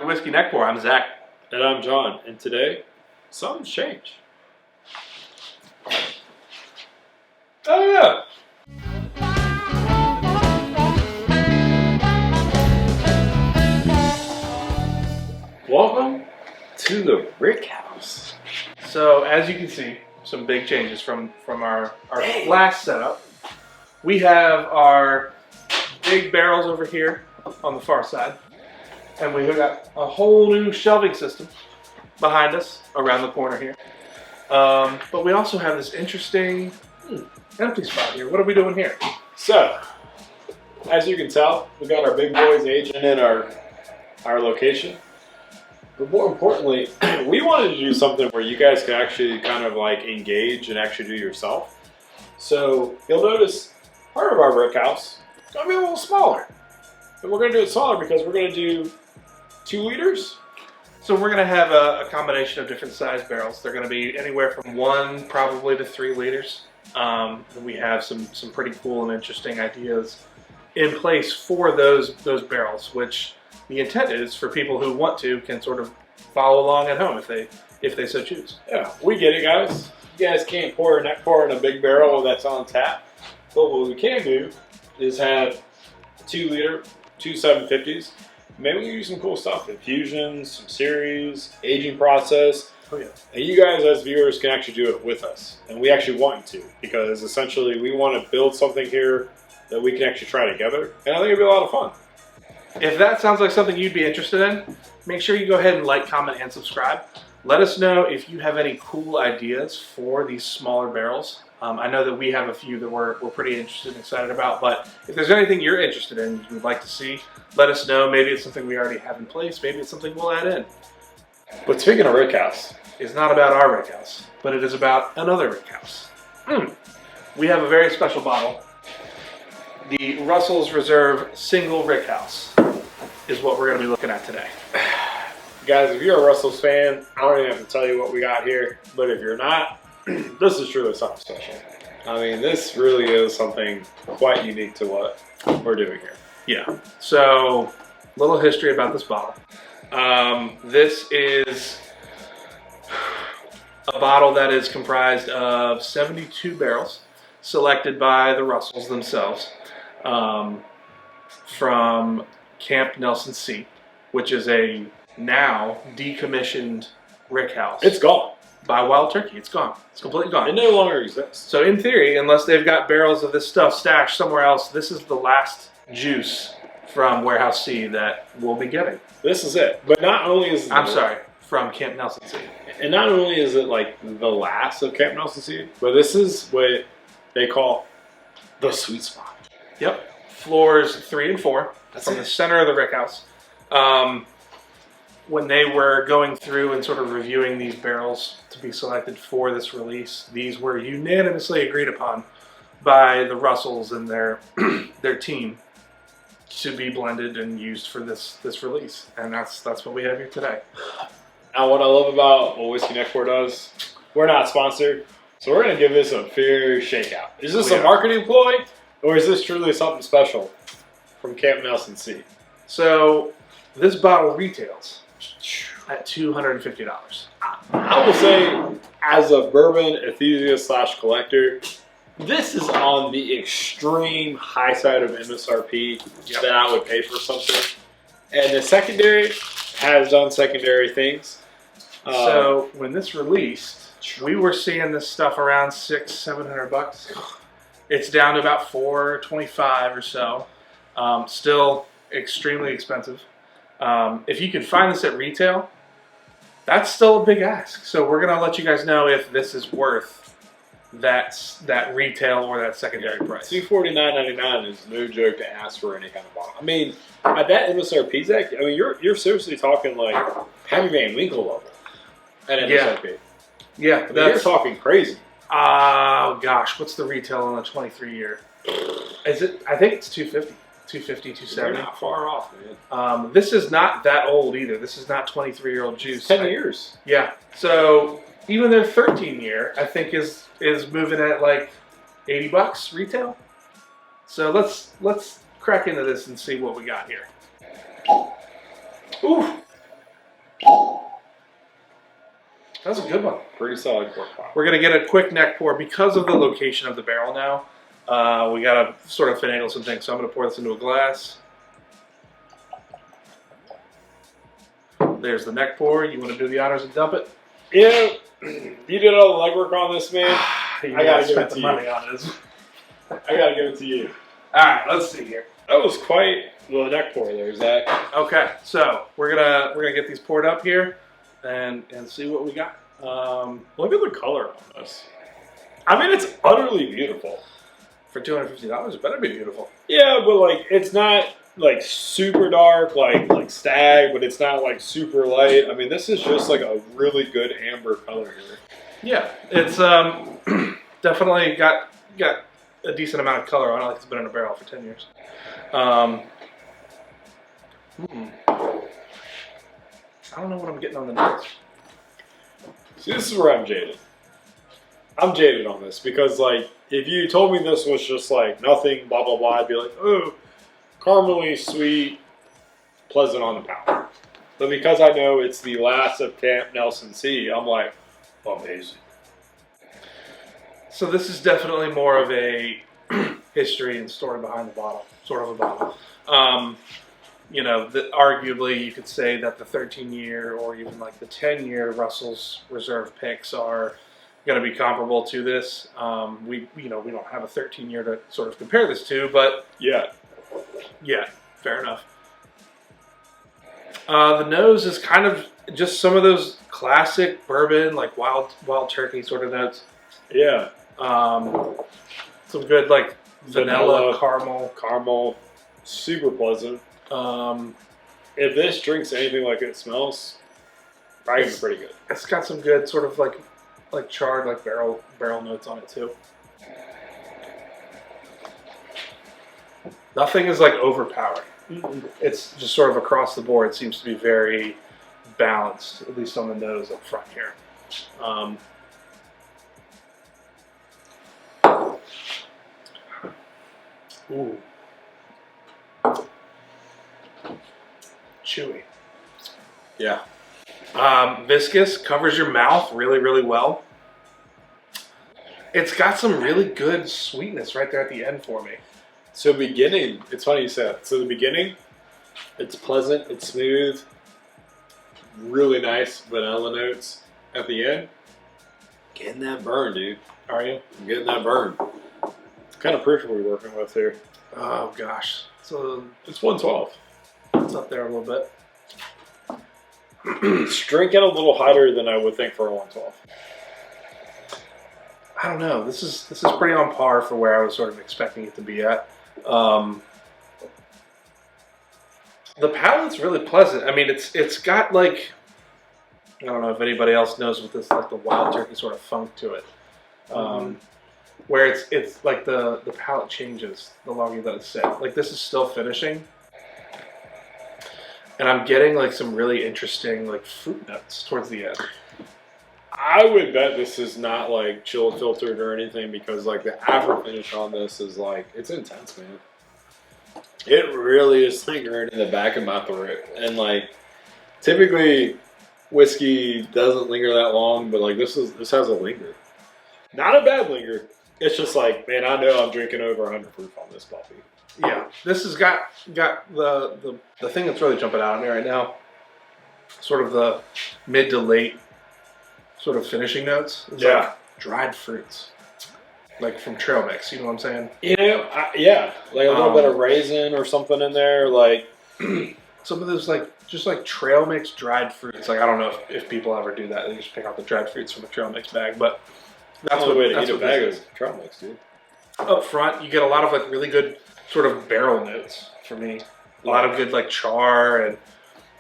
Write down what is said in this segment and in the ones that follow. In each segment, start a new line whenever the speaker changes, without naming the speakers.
Whiskey Neck Pour. I'm Zach.
And I'm John. And today, something's changed.
Oh yeah.
Welcome to the Rickhouse.
So as you can see, some big changes from our last setup. We have our big barrels over here on the far side. And we've got a whole new shelving system behind us around the corner here. But we also have this interesting empty spot here. What are we doing here?
So, as you can tell, we got our big boys aging in our location. But more importantly, we wanted to do something where you guys can actually kind of like engage and actually do yourself. So you'll notice part of our Rickhouse is going to be a little smaller. And we're going to do it smaller because we're going to do 2 liters.
So we're going to have a combination of different size barrels. They're going to be anywhere from 1 probably to 3 liters. And we have some pretty cool and interesting ideas in place for those barrels, which the intent is for people who want to can sort of follow along at home if they so choose.
Yeah, we get it, guys. You guys can't pour a neck pour in a big barrel that's on tap. But what we can do is have 2 liter, 2 750s. Maybe we can do some cool stuff. Infusions, some series, aging process.
Oh yeah.
And you guys as viewers can actually do it with us. And we actually want you to, because essentially we want to build something here that we can actually try together. And I think it'd be a lot of fun.
If that sounds like something you'd be interested in, make sure you go ahead and like, comment, and subscribe. Let us know if you have any cool ideas for these smaller barrels. I know that we have a few that we're pretty interested and excited about, but if there's anything you're interested in, you would like to see, let us know. Maybe it's something we already have in place. Maybe it's something we'll add in.
But speaking of Rickhouse,
It's not about our Rickhouse, but it is about another Rickhouse. We have a very special bottle. The Russell's Reserve Single Rickhouse is what we're going to be looking at today.
guys, if you're a Russell's fan, I don't even have to tell you what we got here. But if you're not, this is truly something special. I mean, this really is something quite unique to what we're doing here.
Yeah. So, little history about this bottle. This is a bottle that is comprised of 72 barrels selected by the Russells themselves from Camp Nelson C, which is a now decommissioned rickhouse.
It's gone.
By Wild Turkey. It's gone. It's completely gone.
It no longer exists.
So in theory, unless they've got barrels of this stuff stashed somewhere else, this is the last juice from Warehouse C that we'll be getting.
This is it. But not only is it
from Camp Nelson C.
And not only is it like the last of Camp Nelson C, but this is what they call the sweet spot.
Yep. Floors 3 and 4 from the center of the rickhouse. When they were going through and sort of reviewing these barrels to be selected for this release, these were unanimously agreed upon by the Russells and their team to be blended and used for this release. And that's what we have here today.
Now, what I love about what Whiskey Neck Pour does, we're not sponsored, so we're going to give this a fair shakeout. Is this a marketing ploy, or is this truly something special from Camp Nelson C?
So, this bottle retails at $250.
I will say, as a bourbon enthusiast / collector, this is on the extreme high side of MSRP that I would pay for something. And the secondary has done secondary things.
So when this released, we were seeing this stuff around $600-700. It's down to about $425 or so. Still extremely expensive. If you can find this at retail, that's still a big ask. So we're gonna let you guys know if this is worth that retail or that secondary price.
$249.99 is no joke to ask for any kind of bottle. I mean, at that MSRP, Zach, I mean, you're seriously talking like Happy Van Winkle level at MSRP.
Yeah,
I mean, you're talking crazy.
Oh gosh, what's the retail on a 23 year? Is it? I think it's 250. 250, 270.
You're not far off, man.
This is not that old either. This is not 23-year-old juice.
10 years.
Yeah. So even their 13-year, I think, is moving at like $80 retail. So let's crack into this and see what we got here. Ooh, That's a good one.
Pretty solid cork pop.
We're going to get a quick neck pour because of the location of the barrel now. We got to sort of finagle some things. So I'm going to pour this into a glass. There's the neck pour. You want to do the honors and dump it?
Yeah. You did all the legwork on this, man. I got to give it to you.
Money on this.
I got to give it to you.
All right, let's see here.
That was quite the neck pour there, Zach.
Okay, so we're gonna get these poured up here and see what we got.
Look at the color on this. I mean, it's utterly beautiful.
For $250, it better be beautiful.
Yeah, but like it's not like super dark like Stag, but it's not like super light. I mean, this is just like a really good amber color here.
Yeah, it's definitely got a decent amount of color on it. Like it's been in a barrel for 10 years. I don't know what I'm getting on the nose.
See, this is where I'm jaded. I'm jaded on this because, like, if you told me this was just like nothing, blah blah blah, I'd be like, oh, caramely sweet, pleasant on the palate. But because I know it's the last of Camp Nelson C, I'm like, amazing.
So this is definitely more of a history and story behind the bottle, sort of a bottle. You know, arguably you could say that the 13-year or even like the 10-year Russell's Reserve picks are going to be comparable to this. We don't have a 13-year to sort of compare this to, but yeah, fair enough. The nose is kind of just some of those classic bourbon, like wild turkey sort of notes.
Yeah.
Some good like vanilla caramel,
super pleasant. If this drinks anything like it smells, probably gonna be pretty good.
It's got some good sort of like charred like barrel notes on it too. Nothing is like overpowering. It's just sort of across the board. It seems to be very balanced, at least on the nose up front here. Ooh. Chewy.
Yeah.
Viscous, covers your mouth really, really well. It's got some really good sweetness right there at the end for me.
So beginning, it's funny you said. So the beginning, it's pleasant, it's smooth, really nice vanilla notes. At the end, getting that burn, dude.
Are you?
I'm getting that burn. What kind of proof are we working with here?
Oh gosh. So
it's 112.
It's up there a little bit.
It's drinking a little hotter than I would think for a 112.
I don't know. This is pretty on par for where I was sort of expecting it to be at. The palate's really pleasant. I mean, it's got like, I don't know if anybody else knows what this, like the wild turkey sort of funk to it. Where it's like the palate changes the longer you let it sit. Like this is still finishing. And I'm getting like some really interesting like fruit notes towards the end.
I would bet this is not like chill filtered or anything because like the after finish on this is like, it's intense, man. It really is lingering in the back of my throat. And like typically whiskey doesn't linger that long, but like this has a linger. Not a bad linger. It's just like, man, I know I'm drinking over 100 proof on this puppy.
Yeah, this has got the thing that's really jumping out at me right now. Sort of the mid to late sort of finishing notes. It's like dried fruits, like from trail mix. You know what I'm saying?
You know, yeah, like a little bit of raisin or something in there, like
some of those like just like trail mix dried fruits. Like I don't know if people ever do that. They just pick out the dried fruits from a trail mix bag, but
that's what way to eat a bag of trail mix, dude.
Up front, you get a lot of like really good sort of barrel notes for me. A lot of good like char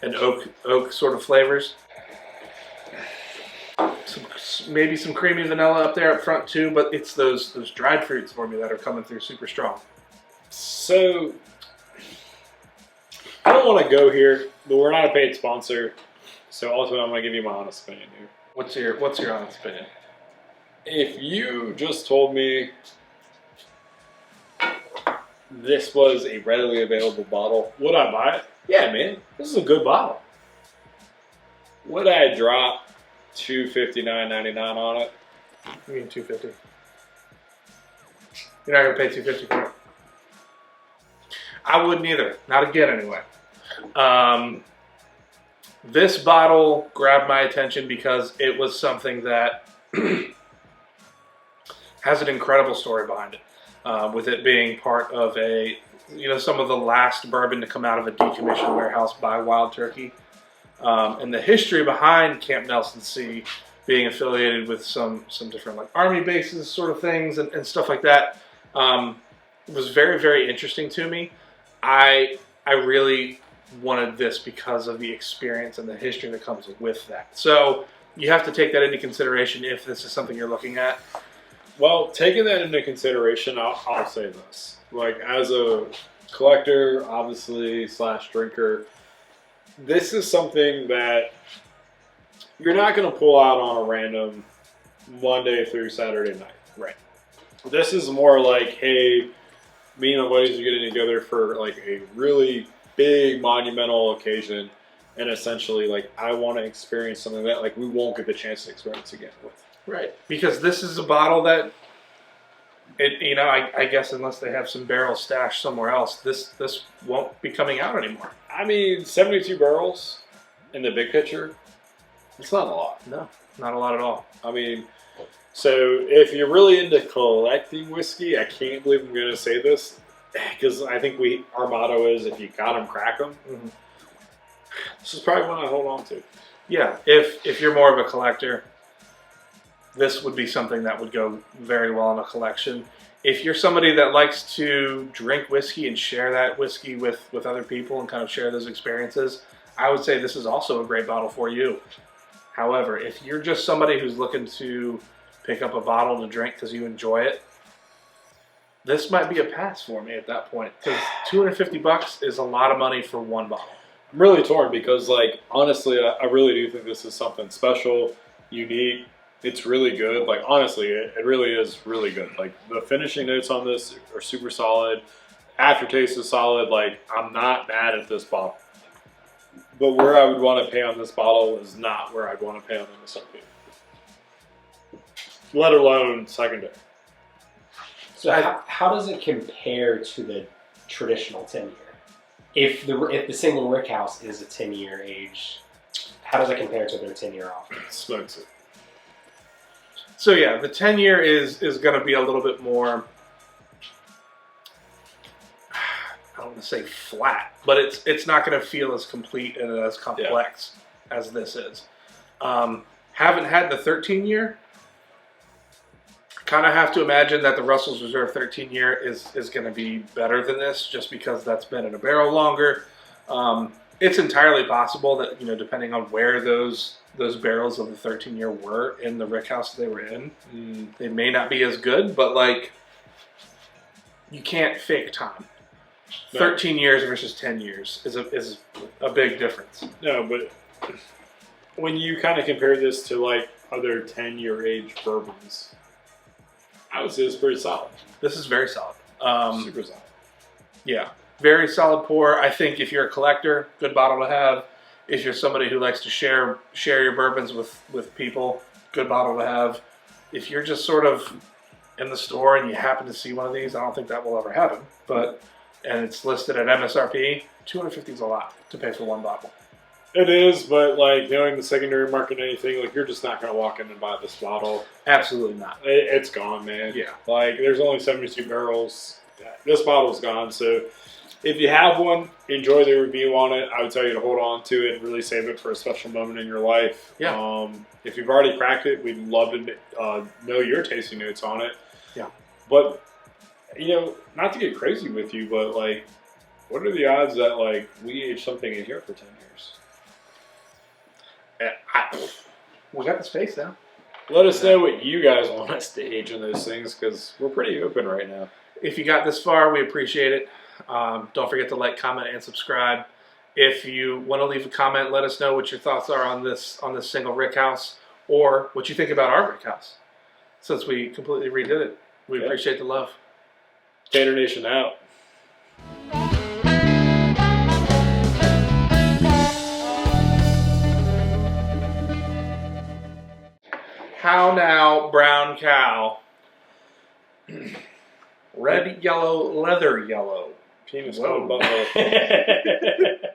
and oak sort of flavors. Maybe some creamy vanilla up there up front too, but it's those dried fruits for me that are coming through super strong.
So I don't want to go here, but we're not a paid sponsor, so ultimately I'm gonna give you my honest opinion here.
What's your honest opinion?
If you just told me this was a readily available bottle, would I buy it? Yeah, man, this is a good bottle. Would I drop $259.99 on it.
I mean $250. You're not gonna pay $250 for it. I wouldn't either. Not again, anyway. This bottle grabbed my attention because it was something that has an incredible story behind it. With it being part of some of the last bourbon to come out of a decommissioned warehouse by Wild Turkey. And the history behind Camp Nelson C being affiliated with some different like army bases sort of things and stuff like that was very, very interesting to me. I really wanted this because of the experience and the history that comes with that. So you have to take that into consideration if this is something you're looking at.
Well, taking that into consideration, I'll say this. Like, as a collector, obviously, / drinker, this is something that you're not going to pull out on a random Monday through Saturday night.
Right.
This is more like, hey, me and my buddies are getting together for like a really big monumental occasion, and essentially, like, I want to experience something that like we won't get the chance to experience again with.
Right, because this is a bottle that, I guess unless they have some barrels stashed somewhere else, this won't be coming out anymore.
I mean, 72 barrels in the big picture, it's not a lot.
No, not a lot at all.
I mean, so if you're really into collecting whiskey, I can't believe I'm going to say this, because I think our motto is, if you got them, crack them.
Mm-hmm.
This is probably one I hold on to.
Yeah, if you're more of a collector, this would be something that would go very well in a collection. If you're somebody that likes to drink whiskey and share that whiskey with other people and kind of share those experiences, I would say this is also a great bottle for you. However, if you're just somebody who's looking to pick up a bottle to drink because you enjoy it, this might be a pass for me at that point, because $250 is a lot of money for one bottle.
I'm really torn because, like, honestly, I really do think this is something special, unique. It's really good. Like, honestly, it really is really good. Like, the finishing notes on this are super solid. Aftertaste is solid. Like, I'm not mad at this bottle. But where I would want to pay on this bottle is not where I'd want to pay on MSRP. Let alone secondary.
So how does it compare to the traditional 10-year? If the single Rickhouse is a 10-year age, how does it compare to their 10-year offer?
Smokes it.
So yeah, the 10-year is going to be a little bit more, I don't want to say flat, but it's not going to feel as complete and as complex as this is. Haven't had the 13-year. Kind of have to imagine that the Russell's Reserve 13-year is going to be better than this, just because that's been in a barrel longer. It's entirely possible that, depending on where those barrels of the 13-year were in the Rickhouse they were in, they may not be as good, but like, you can't fake time. No. 13 years versus 10 years is a big difference.
No, but when you kind of compare this to like other 10-year age bourbons, I would say it's pretty solid.
This is very solid.
Super solid.
Yeah, very solid pour. I think if you're a collector, good bottle to have. If you're somebody who likes to share your bourbons with people, good bottle to have. If you're just sort of in the store and you happen to see one of these, I don't think that will ever happen. And it's listed at MSRP, $250 is a lot to pay for one bottle.
It is, but like, knowing the secondary market and anything, like, you're just not going to walk in and buy this bottle.
Absolutely not.
It's gone, man.
Yeah.
Like, there's only 72 barrels. This bottle's gone. So if you have one, enjoy the review on it. I would tell you to hold on to it and really save it for a special moment in your life.
Yeah.
If you've already cracked it, we'd love to know your tasting notes on it.
Yeah.
But, not to get crazy with you, but like, what are the odds that like we age something in here for 10 years?
We got the space now.
Let us know what you guys want us to age in those things, because we're pretty open right now.
If you got this far, we appreciate it. Don't forget to like, comment, and subscribe. If you want to leave a comment, let us know what your thoughts are on this single Rickhouse, or what you think about our Rickhouse, since we completely redid it. We appreciate the love.
Gator Nation out.
How now, brown cow? Red, yellow, leather yellow.
Penis
Whoa.
called butthole.